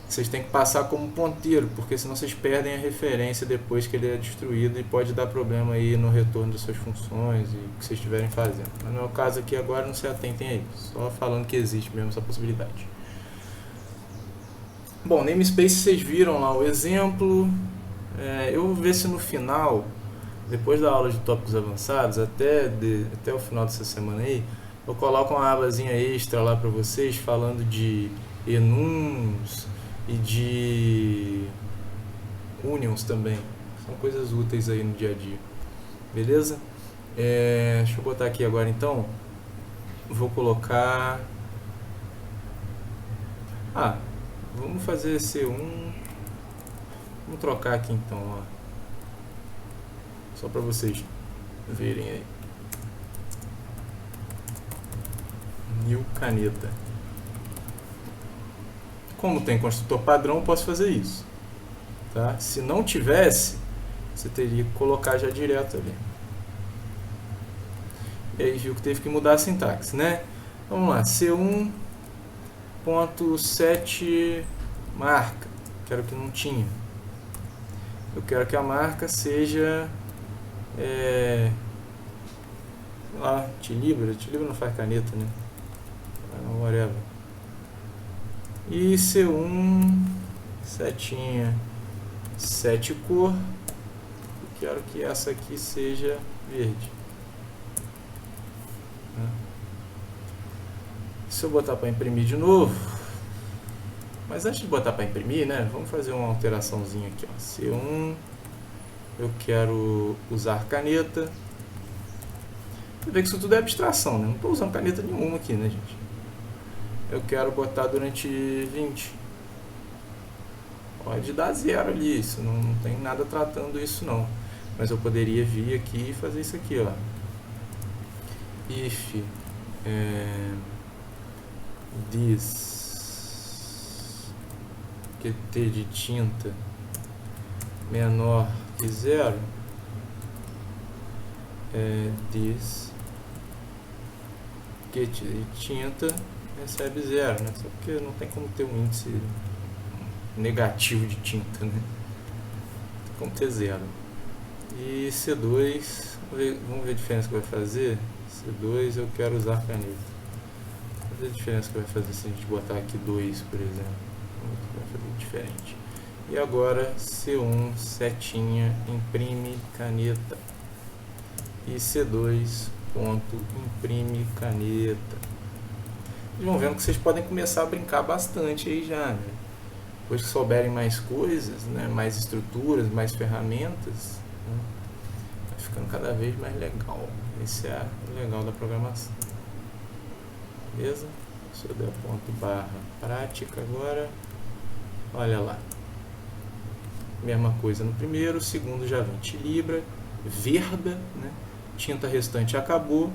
vocês têm que passar como ponteiro, porque senão vocês perdem a referência depois que ele é destruído e pode dar problema aí no retorno das suas funções e o que vocês estiverem fazendo. Mas não é o caso aqui agora, não se atentem a isso, só falando que existe mesmo essa possibilidade. Bom, namespace vocês viram lá o exemplo. Eu vou ver se no final, depois da aula de tópicos avançados, até o final dessa semana aí, eu coloco uma abazinha extra lá para vocês falando de enums e de unions também. São coisas úteis aí no dia a dia. Beleza? Deixa eu botar aqui agora então. Vou colocar... vamos fazer C1. Vamos trocar aqui então, ó. Só para vocês verem aí. New caneta. Como tem construtor padrão, eu posso fazer isso. Tá? Se não tivesse, você teria que colocar já direto ali. E aí viu que teve que mudar a sintaxe, né? Vamos lá, C1.set marca. Quero que não tinha. Eu quero que a marca seja lá, Tilibra não faz caneta, né? Whatever. E C1 setinha set cor. Eu quero que essa aqui seja verde. Se eu botar para imprimir de novo, mas antes de botar para imprimir, né, vamos fazer uma alteraçãozinha aqui, ó. C1, eu quero usar caneta. Você vê que isso tudo é abstração, né? Não estou usando caneta nenhuma aqui, né, gente? Eu quero botar durante 20. Pode dar 0 ali, isso não tem nada tratando isso não. Mas eu poderia vir aqui e fazer isso aqui, ó. If this QT de tinta menor que 0, this QT de tinta recebe 0, né? Só porque não tem como ter um índice negativo de tinta, né? Tem como ter 0. E C2, vamos ver a diferença que vai fazer. C2 eu quero usar caneta. Vamos ver a diferença que vai fazer se a gente botar aqui 2, por exemplo. Vai fazer diferente. E agora C1 setinha imprime caneta. E C2 ponto imprime caneta. Vocês vão vendo que vocês podem começar a brincar bastante aí já, né? Depois que souberem mais coisas, né? Mais estruturas, mais ferramentas, né? Vai ficando cada vez mais legal. Esse é o legal da programação. Beleza? Se eu der ponto barra prática agora, olha lá. Mesma coisa no primeiro, o segundo já vem Tilibra, Verda, né? Tinta restante acabou.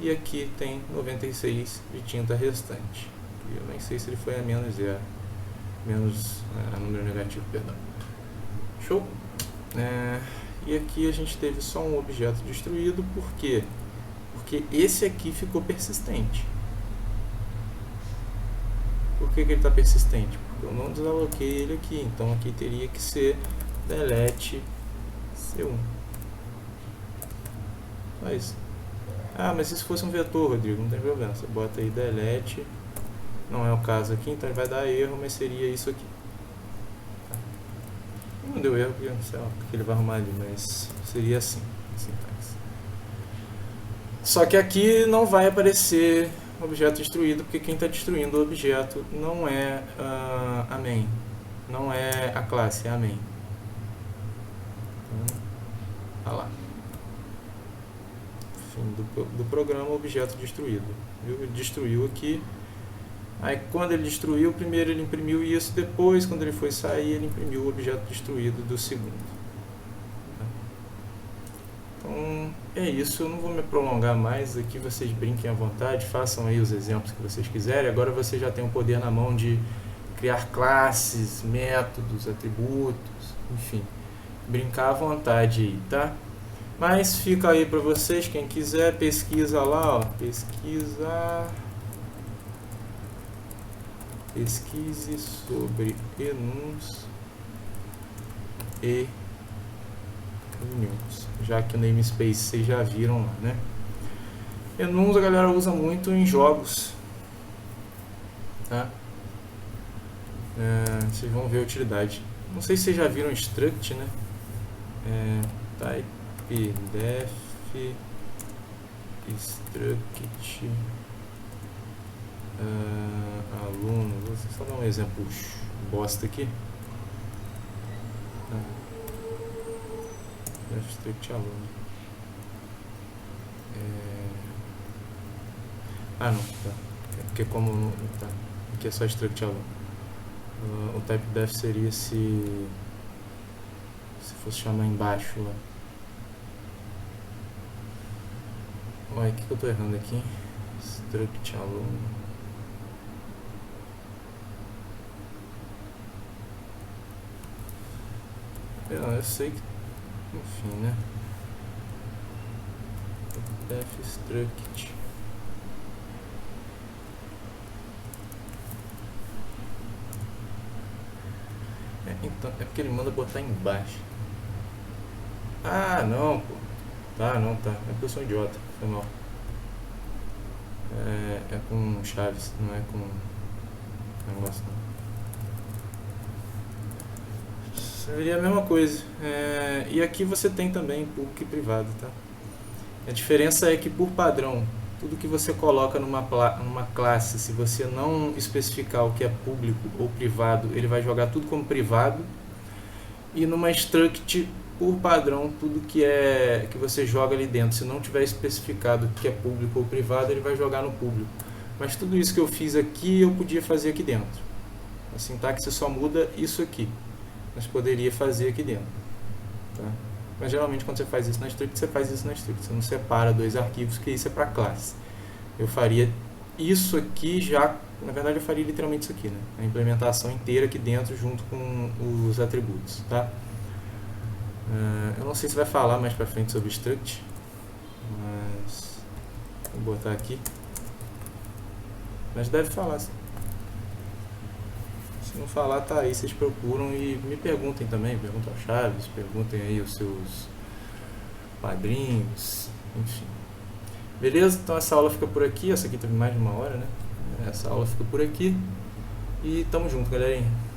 E aqui tem 96 de tinta restante. Eu nem sei se ele foi a menos 0. Menos número negativo, perdão. Show? E aqui a gente teve só um objeto destruído. Por quê? Porque esse aqui ficou persistente. Por que ele está persistente? Porque eu não desaloquei ele aqui. Então aqui teria que ser delete C1. Só isso. Mas se fosse um vetor, Rodrigo, não tem problema. Você bota aí delete. Não é o caso aqui, então ele vai dar erro, mas seria isso aqui. Não deu erro, porque não sei lá porque ele vai arrumar ali, mas seria assim. Só que aqui não vai aparecer objeto destruído, porque quem está destruindo o objeto não é a main. Não é a classe, é a main. Então, olha lá. Fim do programa, objeto destruído. Viu? Ele destruiu aqui. Aí quando ele destruiu, primeiro ele imprimiu isso, depois quando ele foi sair, ele imprimiu o objeto destruído do segundo. Então é isso, eu não vou me prolongar mais aqui, vocês brinquem à vontade, façam aí os exemplos que vocês quiserem. Agora você já tem o poder na mão de criar classes, métodos, atributos, enfim, brincar à vontade aí, tá? Mas fica aí para vocês, quem quiser, pesquisa lá, ó, pesquise sobre enums e unions, já que o namespace vocês já viram lá, né? Enums a galera usa muito em jogos, tá? Vocês vão ver a utilidade. Não sei se vocês já viram struct, né? Type def struct aluno. Vou só dar um exemplo bosta aqui. Def struct aluno. Ah, não, tá. Porque como não, tá. Aqui é só struct aluno. O type def seria se fosse chamar embaixo lá. Olha, o que eu tô errando aqui? Struct aluno. Eu sei que, enfim, né? Def struct. Então, é porque ele manda botar embaixo. Ah, não, pô. Tá, não, tá. É porque eu sou um idiota, foi mal. É com chaves, não é com negócio não. Seria a mesma coisa. E aqui você tem também público e privado, tá? A diferença é que por padrão, tudo que você coloca numa classe, se você não especificar o que é público ou privado, ele vai jogar tudo como privado. E numa struct, por padrão, tudo que você joga ali dentro, se não tiver especificado o que é público ou privado, ele vai jogar no público. Mas tudo isso que eu fiz aqui, eu podia fazer aqui dentro. A sintaxe só muda isso aqui, mas poderia fazer aqui dentro. Tá? Mas geralmente quando você faz isso na struct, você faz isso na struct. Você não separa dois arquivos, que isso é para classe. Eu faria isso aqui já, na verdade eu faria literalmente isso aqui, né? A implementação inteira aqui dentro junto com os atributos, tá? Eu não sei se vai falar mais pra frente sobre struct, mas vou botar aqui. Mas deve falar, sim. Se não falar, tá aí, vocês procuram e me perguntem também, perguntem ao Chaves, perguntem aí os seus padrinhos, enfim. Beleza? Então essa aula fica por aqui, essa aqui teve mais de 1 hora, né? Essa aula fica por aqui e tamo junto, galerinha.